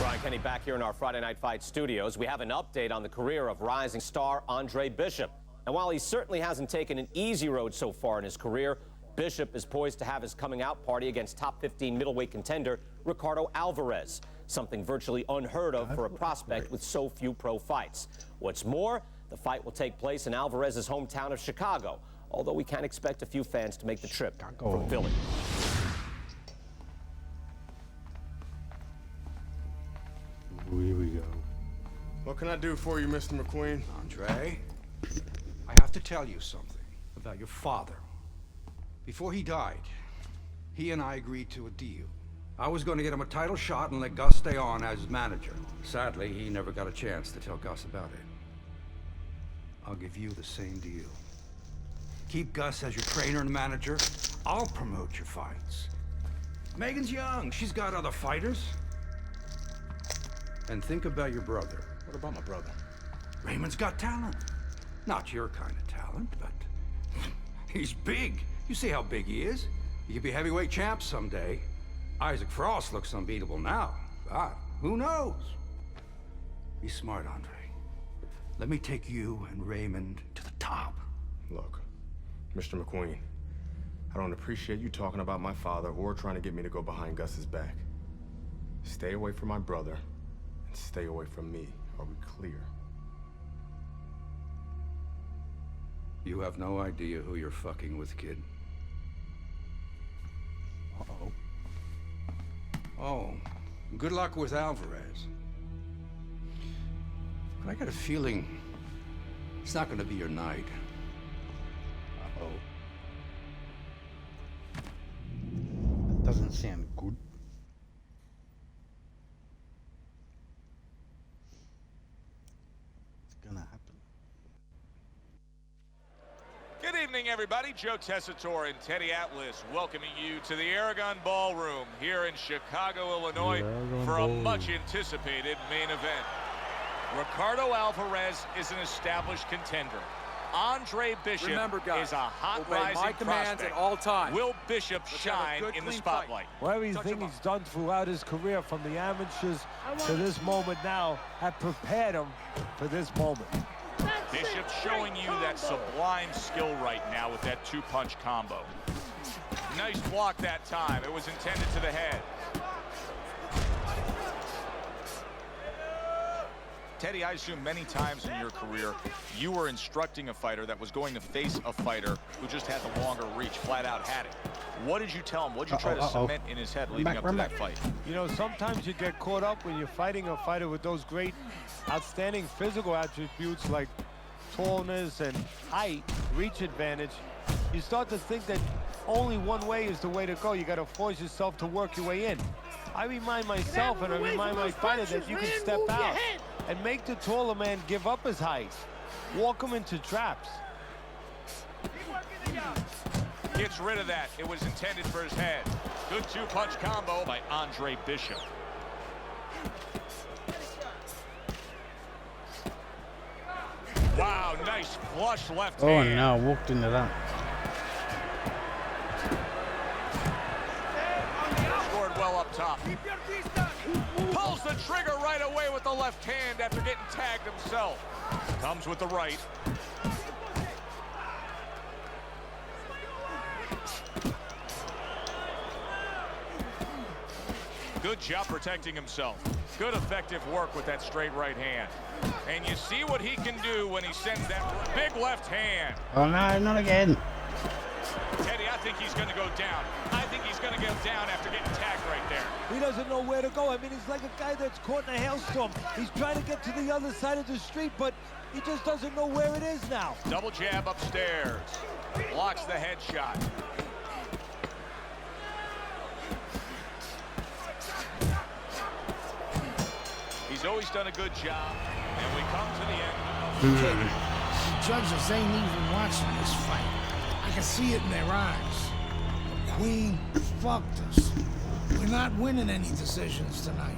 Brian Kenny back here in our Friday Night Fight studios. We have an update on the career of rising star Andre Bishop. And while he certainly hasn't taken an easy road so far in his career, Bishop is poised to have his coming out party against top 15 middleweight contender Ricardo Alvarez, something virtually unheard of for a prospect with so few pro fights. What's more, the fight will take place in Alvarez's hometown of Chicago, although we can expect a few fans to make the trip from Philly. Here we go. What can I do for you, Mr. McQueen? Andre, I have to tell you something about your father. Before he died, he and I agreed to a deal. I was going to get him a title shot and let Gus stay on as manager. Sadly, he never got a chance to tell Gus about it. I'll give you the same deal. Keep Gus as your trainer and manager. I'll promote your fights. Megan's young. She's got other fighters. And think about your brother. What about my brother? Raymond's got talent. Not your kind of talent, but he's big. You see how big he is? He could be heavyweight champ someday. Isaac Frost looks unbeatable now. God, who knows? Be smart, Andre. Let me take you and Raymond to the top. Look, Mr. McQueen, I don't appreciate you talking about my father or trying to get me to go behind Gus's back. Stay away from my brother and stay away from me. Are we clear? You have no idea who you're fucking with, kid. Uh-oh. Oh, good luck with Alvarez. But I got a feeling it's not gonna be your night. Uh-oh. That doesn't sound good. It's gonna happen. Good evening, everybody. Joe Tessitore and Teddy Atlas welcoming you to the Aragon Ballroom here in Chicago, Illinois, for a much-anticipated main event. Ricardo Alvarez is an established contender. Andre Bishop is a hot rising prospect. At all times. Will Bishop shine in the spotlight? Well, everything he's done throughout his career, from the amateurs to this moment now, have prepared him for this moment. Bishop showing you that sublime skill right now with that two-punch combo. Nice block that time. It was intended to the head. Teddy, I assume many times in your career, you were instructing a fighter that was going to face a fighter who just had the longer reach, flat out had it. What did you tell him? What did you try to cement in his head leading up to that fight? You know, sometimes you get caught up when you're fighting a fighter with those great, outstanding physical attributes like tallness and height, reach advantage. You start to think that only one way is the way to go. You got to force yourself to work your way in. I remind myself and I remind my fighter that you can step out and make the taller man give up his height. Walk him into traps. Gets rid of that. It was intended for his head. Good two-punch combo by Andre Bishop. Wow, nice flush left hand. Oh no, walked into that. Scored well up top. Pulls the trigger right away with the left hand after getting tagged himself. Comes with the right. Good job protecting himself. Good effective work with that straight right hand. And you see what he can do when he sends that big left hand. Oh no, not again. Teddy, I think he's going to go down. I think he's going to go down after getting tagged right there. He doesn't know where to go. I mean, he's like a guy that's caught in a hailstorm. He's trying to get to the other side of the street, but he just doesn't know where it is now. Double jab upstairs. Blocks the headshot. He's always done a good job, and we come to the end. The judges ain't even watching this fight. I can see it in their eyes. The Queen fucked us. We're not winning any decisions tonight.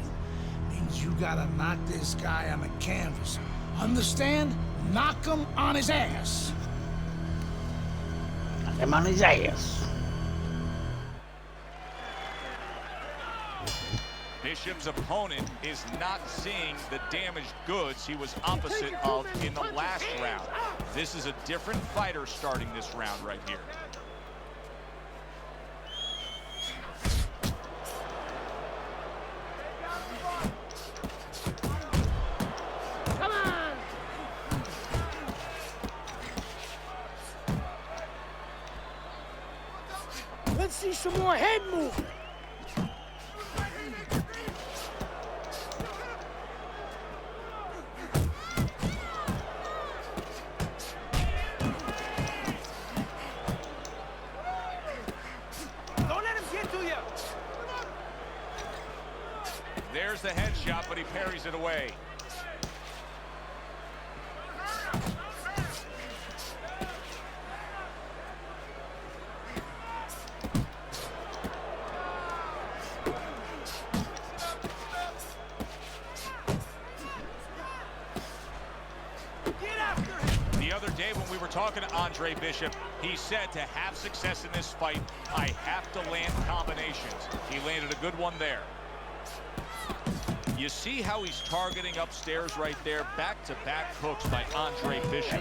Means you gotta knock this guy on the canvas. Understand? Knock him on his ass. Knock him on his ass. Bishop's opponent is not seeing the damaged goods he was opposite of in the last round. This is a different fighter starting this round right here. Let's see some more head movement. Don't let him get to you. There's the headshot, but he parries it away. The other day when we were talking to Andre Bishop, he said to have success in this fight, I have to land combinations. He landed a good one there. You see how he's targeting upstairs right there? Back-to-back hooks by Andre Bishop.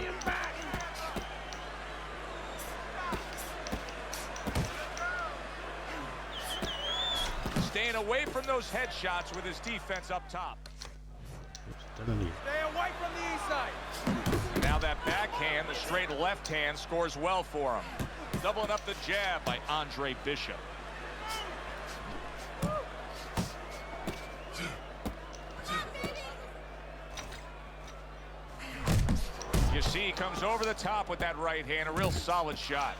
Staying away from those headshots with his defense up top. Stay away from the east side. Now that backhand, the straight left hand, scores well for him. Doubling up the jab by Andre Bishop. You see he comes over the top with that right hand, a real solid shot.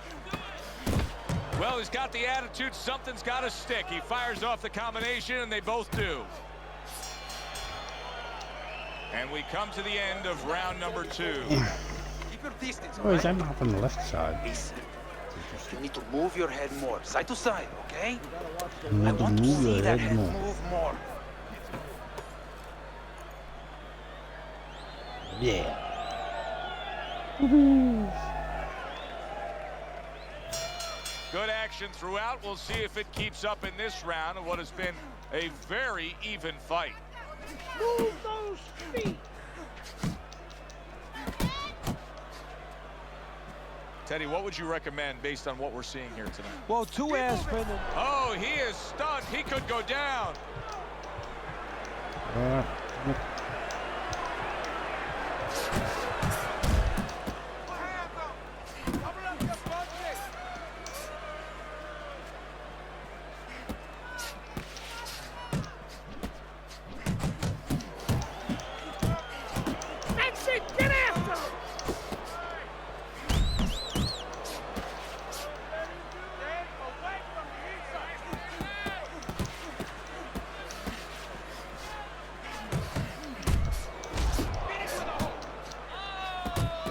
Well, he's got the attitude, something's got to stick. He fires off the combination, and they both do. And we come to the end of round number 2. Keep your distance, Oh, he's alright? up on the left side. Listen, you need to move your head more, side to side, okay? You I need to want to move see your that head head more. move more. Yeah. Good action throughout. We'll see if it keeps up in this round of what has been a very even fight. Move those feet. Teddy, what would you recommend based on what we're seeing here tonight? Well, 2 aspirin. Oh, he is stunned. He could go down. That's it. Get after him.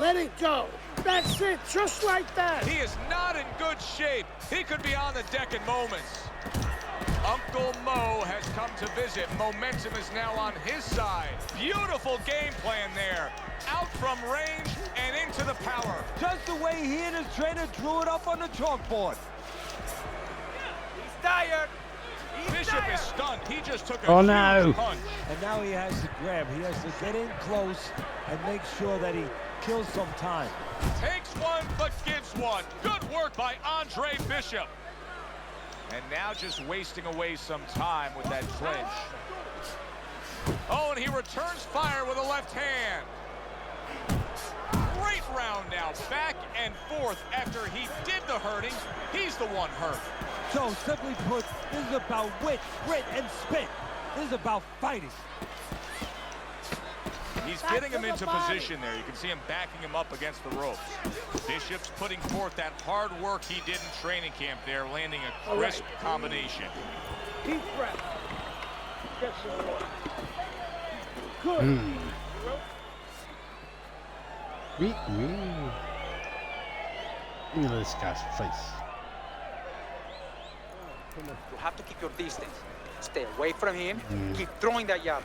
Let it go. That's it. Just like that. He is not in good shape. He could be on the deck in moments. Uncle Mo has come to visit. Momentum is now on his side. Beautiful game plan there. Out from range and into the power. Just the way he and his trainer drew it up on the chalkboard. He's tired. Bishop is stunned. He just took a Oh, huge no. punch. And now he has to grab. He has to get in close and make sure that he kills some time. Takes one, but gives one. Good work by Andre Bishop. And now just wasting away some time with that clinch. Oh, and he returns fire with a left hand. Great round now, back and forth. After he did the hurting, he's the one hurt. So, simply put, this is about wit, grit, and spit. This is about fighting. He's getting him into position there. You can see him backing him up against the ropes. Bishop's putting forth that hard work he did in training camp there, landing a crisp combination. Deep breath. Get some water. Good. Look at this guy's face. You have to keep your distance. Stay away from him. Keep throwing that jab.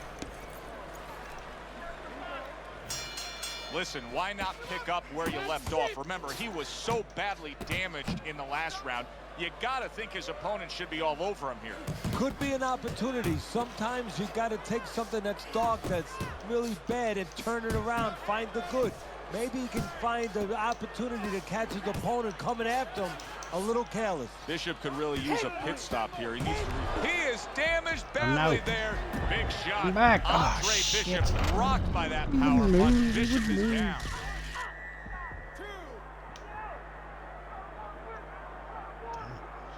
Listen, why not pick up where you left off? Remember, he was so badly damaged in the last round. you gotta think his opponent should be all over him here. Could be an opportunity. Sometimes you got to take something that's dark, that's really bad, and turn it around, find the good. Maybe he can find the opportunity to catch his opponent coming after him a little careless. Bishop could really use a pit stop here. He is damaged badly there. Big shot. I'm back. Andre Oh, Bishop shit. rocked by that power punch. Bishop is down.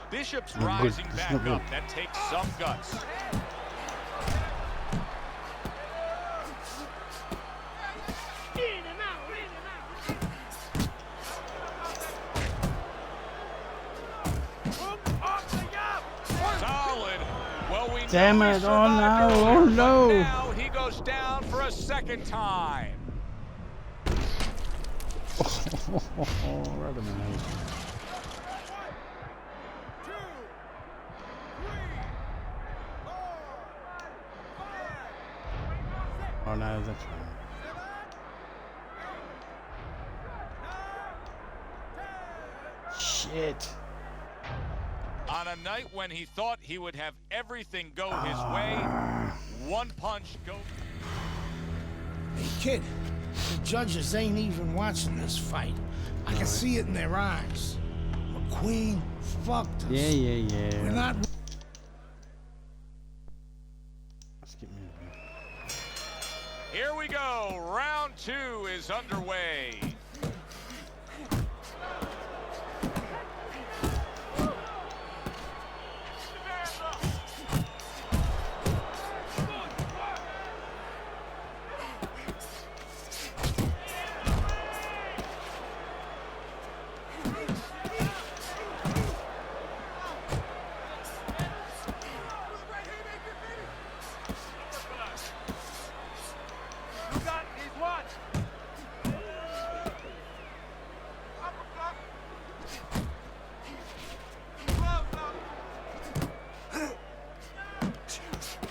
Bishop's rising back up. That takes some guts. Solid. Well, we Damn know he it. Oh, survived no. earlier, Oh, but no. Now he goes down for a second time. Right in the nose. Oh no, that's fine. Shit. On a night when he thought he would have everything go his way, one punch goes. Hey, kid, the judges ain't even watching this fight. I can see it in their eyes. McQueen fucked us. Yeah. We're not. Skip me. Here we go. Round 2 is underway.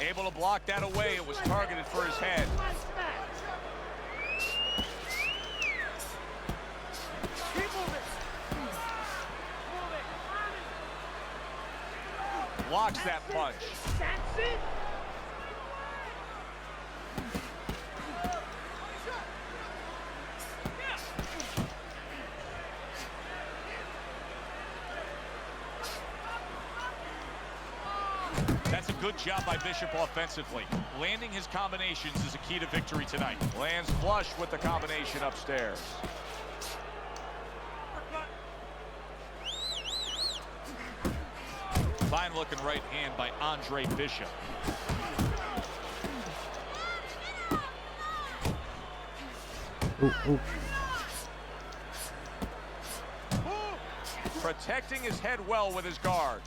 Able to block that away. It was targeted for his head. Blocks that punch. That's a good job by Bishop offensively. Landing his combinations is a key to victory tonight. Lands flush with the combination upstairs. Fine looking right hand by Andre Bishop. Ooh. Protecting his head well with his guard.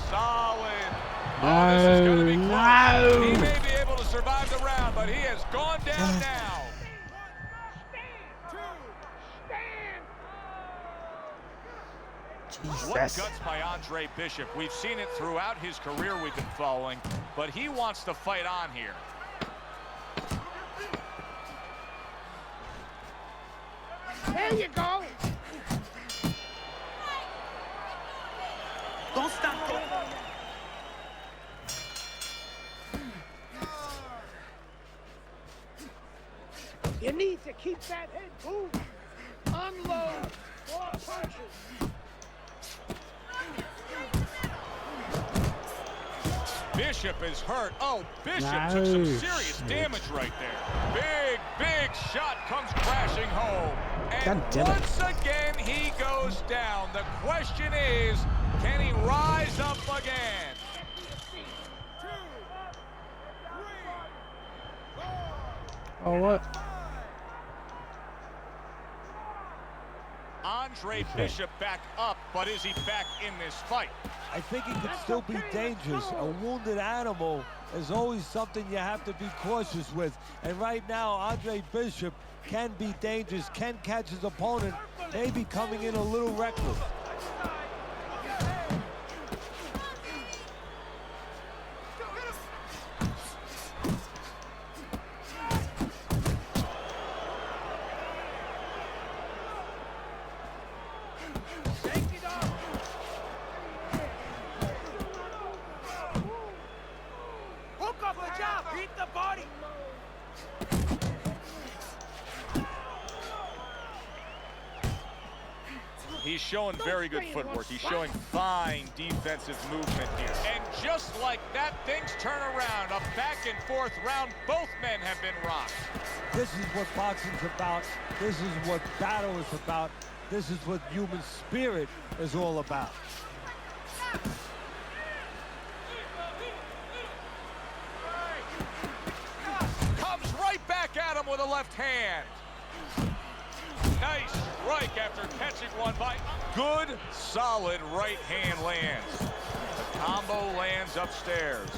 Solid. No, This is going to be close. no. He may be able to survive the round, but he has gone down now. What Jesus. guts by Andre Bishop. We've seen it throughout his career we've been following, but he wants to fight on here. There you go. Don't stop. You need to keep that head moving. Unload more punches. Bishop is hurt. Oh, Bishop took some serious Nice. damage right there. Big shot comes crashing home. And God damn it. once again, he goes down. The question is, can he rise up again? Oh, what? Andre Bishop back up, but is he back in this fight? I think he could still be dangerous. A wounded animal is always something you have to be cautious with. And right now, Andre Bishop can be dangerous, can catch his opponent, maybe coming in a little reckless. up the job. Beat the body. He's showing very good footwork. He's showing fine defensive movement here. And just like that, things turn around. A back and forth round. Both men have been rocked. This is what boxing's about. This is what battle is about. This is what human spirit is all about. Comes right back at him with a left hand. Nice strike after catching one by. Good, solid right hand lands. The combo lands upstairs.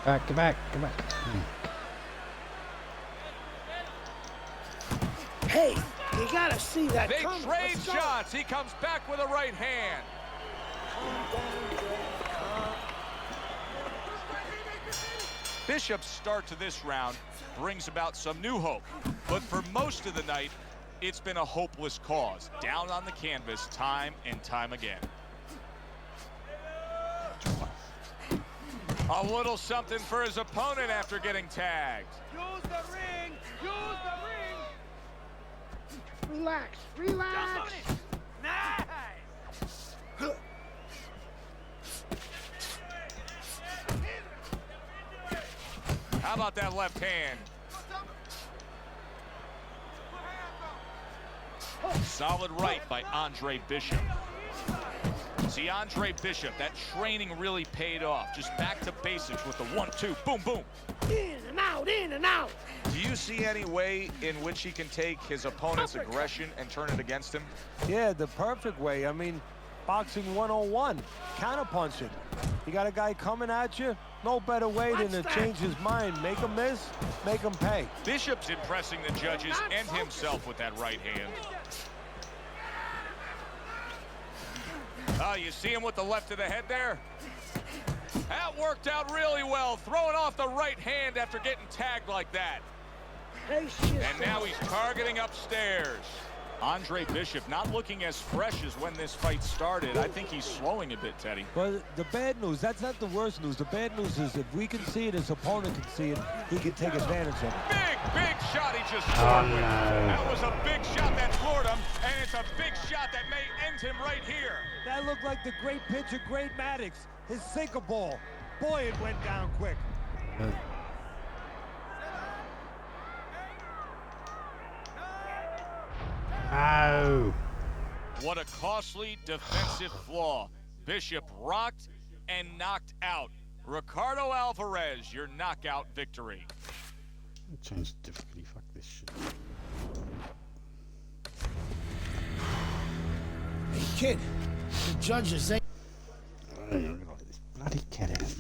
Back, get back, get back. Hey, you gotta see that They coming. trade Let's go. shots. He comes back with a right hand. Bishop's start to this round brings about some new hope. But for most of the night, it's been a hopeless cause. Down on the canvas time and time again. A little something for his opponent after getting tagged. Use the ring. Use the ring. Relax, relax. Nice. How about that left hand? Solid right by Andre Bishop. See, Andre Bishop, that training really paid off. Just back to basics with the 1-2, boom, boom. In and out, in and out. Do you see any way in which he can take his opponent's aggression and turn it against him? Yeah, the perfect way. I mean, boxing 101, counterpunching. You got a guy coming at you, no better way than to change his mind. Make him miss, make him pay. Bishop's impressing the judges and himself with that right hand. Oh, you see him with the left of the head there? That worked out really well, throwing off the right hand after getting tagged like that. Hey, shit. And now he's targeting upstairs. Andre Bishop not looking as fresh as when this fight started. I think he's slowing a bit, Teddy. But the bad news, that's not the worst news. The bad news is if we can see it, his opponent can see it, he can take advantage of it. Big shot he just Oh, scored with. no. That was a big shot that floored him, and it's a big shot that may end him right here. That looked like the great pitcher, Great Maddox, his sinker ball. Boy, it went down quick. Ow. What a costly defensive flaw. Bishop rocked and knocked out. Ricardo Alvarez, your knockout victory. Change the difficulty, fuck this shit. Hey, kid, the judges, they... Oh, look at this bloody cat ass.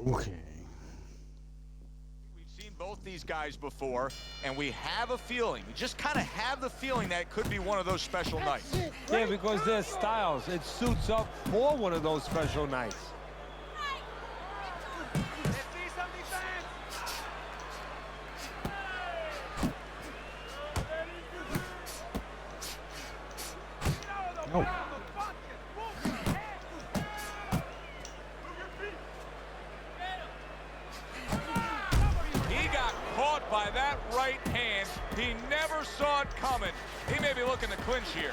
Okay. We've seen both these guys before, and we have a feeling, we just kind of have the feeling that it could be one of those special nights. Yeah, because their styles, it suits up for one of those special nights. Oh. He got caught by that right hand. He never saw it coming. He may be looking to clinch here.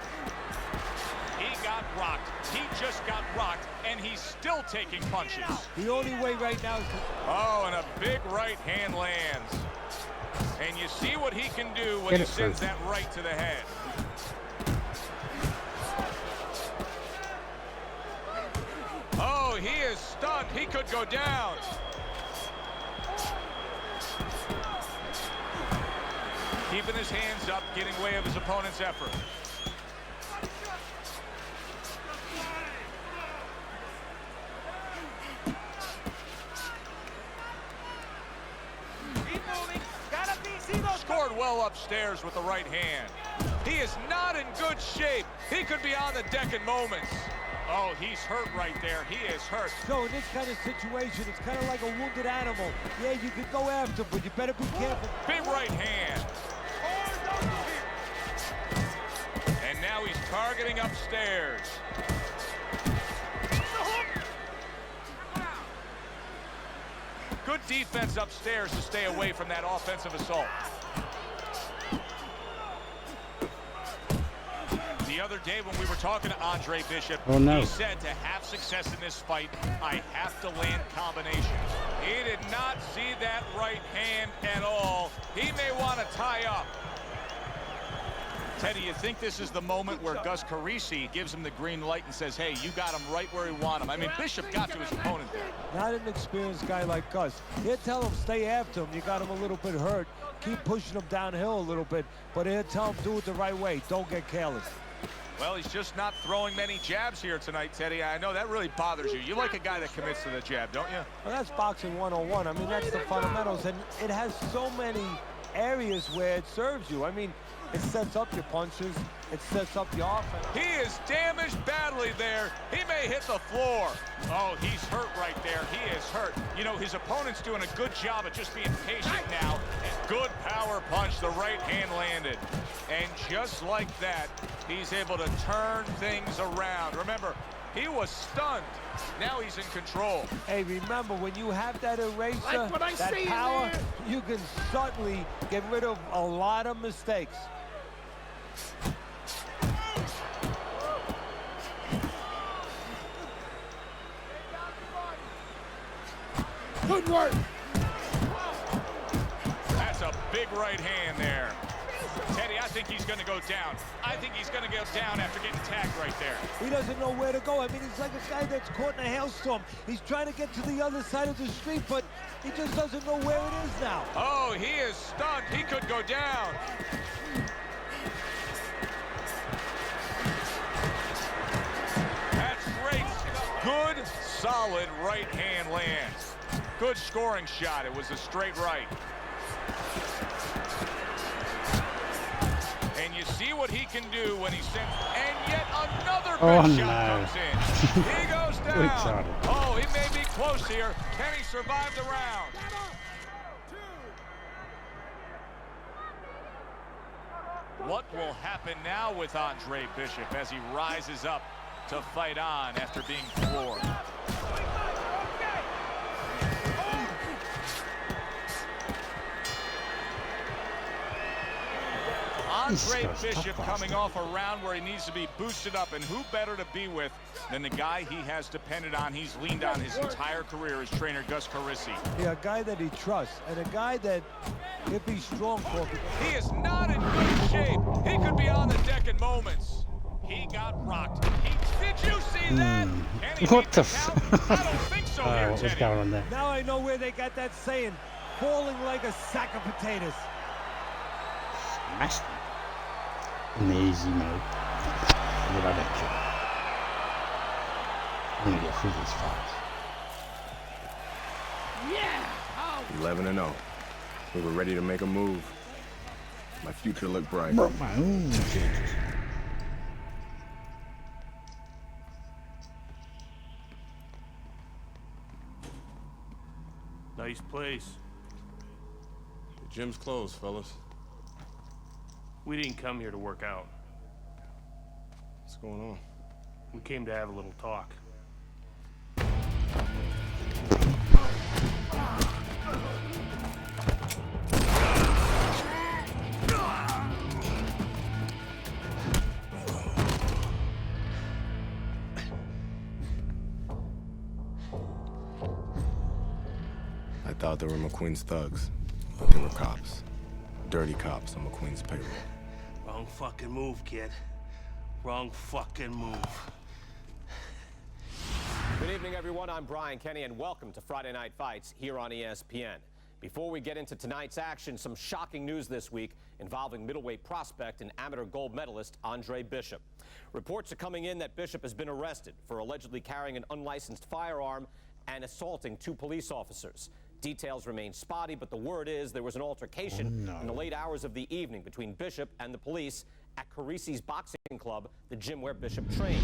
He got rocked. He just got rocked, and he's still taking punches. The only way right now is to... Oh, and a big right hand lands. And you see what he can do when Get he it, sends Bruce. that right to the head. Oh, he is stunned. He could go down. Keeping his hands up, getting way of his opponent's effort. well upstairs with the right hand. He is not in good shape. He could be on the deck in moments. Oh, he's hurt right there. He is hurt. So in this kind of situation, it's kind of like a wounded animal. Yeah, you can go after him, but you better be careful. Big right hand. And now he's targeting upstairs. Good defense upstairs to stay away from that offensive assault. The other day when we were talking to Andre Bishop, he said to have success in this fight, I have to land combinations. He did not see that right hand at all. He may want to tie up. Teddy, you think this is the moment where Gus Carisi gives him the green light and says, hey, you got him right where you want him? I mean, Bishop got to his opponent there. Not an experienced guy like Gus. He'll tell him stay after him. You got him a little bit hurt. Keep pushing him downhill a little bit, but he'll tell him do it the right way. Don't get careless. Well, he's just not throwing many jabs here tonight, Teddy. I know that really bothers you. You like a guy that commits to the jab, don't you? Well, that's boxing 101. I mean, that's the fundamentals, and it has so many areas where it serves you. I mean, it sets up your punches. It sets up the offense. He is damaged badly there. He may hit the floor. Oh, he's hurt right there. He is hurt. You know, his opponent's doing a good job of just being patient now. Good power punch. The right hand landed. And just like that, he's able to turn things around. Remember, he was stunned. Now he's in control. Hey, remember, when you have that eraser, that power, you can certainly get rid of a lot of mistakes. Good work. That's a big right hand there. Teddy, I think he's going to go down. I think he's going to go down after getting tagged right there. He doesn't know where to go. I mean, he's like a guy that's caught in a hailstorm. He's trying to get to the other side of the street, but he just doesn't know where it is now. Oh, he is stunned. He could go down. That's great. Good, solid right hand lands. Good scoring shot. It was a straight right. And you see what he can do when he sends, and yet another good shot comes in. He goes down. Oh, he may be close here. Can he survive the round? What will happen now with Andre Bishop as he rises up to fight on after being floored? Andre Bishop coming off a round where he needs to be boosted up, and who better to be with than the guy he has depended on, he's leaned on his entire career, his trainer Gus Carisi. Yeah, a guy that he trusts, and a guy that he'll be strong for. He is not in good shape. He could be on the deck in moments. He got rocked. Did you see that? What the f? I don't think so here, What was Teddy. going on there? Now I know where they got that saying, falling like a sack of potatoes. Smashed him. In the easy mode. But I don't care. I'm gonna get through this fast. 11-0. We were ready to make a move. My future looked bright. Broke my own changes. Nice place. The gym's closed, fellas. We didn't come here to work out. What's going on? We came to have a little talk. I thought they were McQueen's thugs, but they were cops. Dirty cops on McQueen's payroll. Wrong fucking move, kid. Wrong fucking move. Good evening, everyone. I'm Brian Kenny, and welcome to Friday Night Fights here on ESPN. Before we get into tonight's action, some shocking news this week involving middleweight prospect and amateur gold medalist Andre Bishop. Reports are coming in that Bishop has been arrested for allegedly carrying an unlicensed firearm and assaulting 2 police officers. Details remain spotty, but the word is there was an altercation in the late hours of the evening between Bishop and the police at Carisi's Boxing Club, the gym where Bishop trains.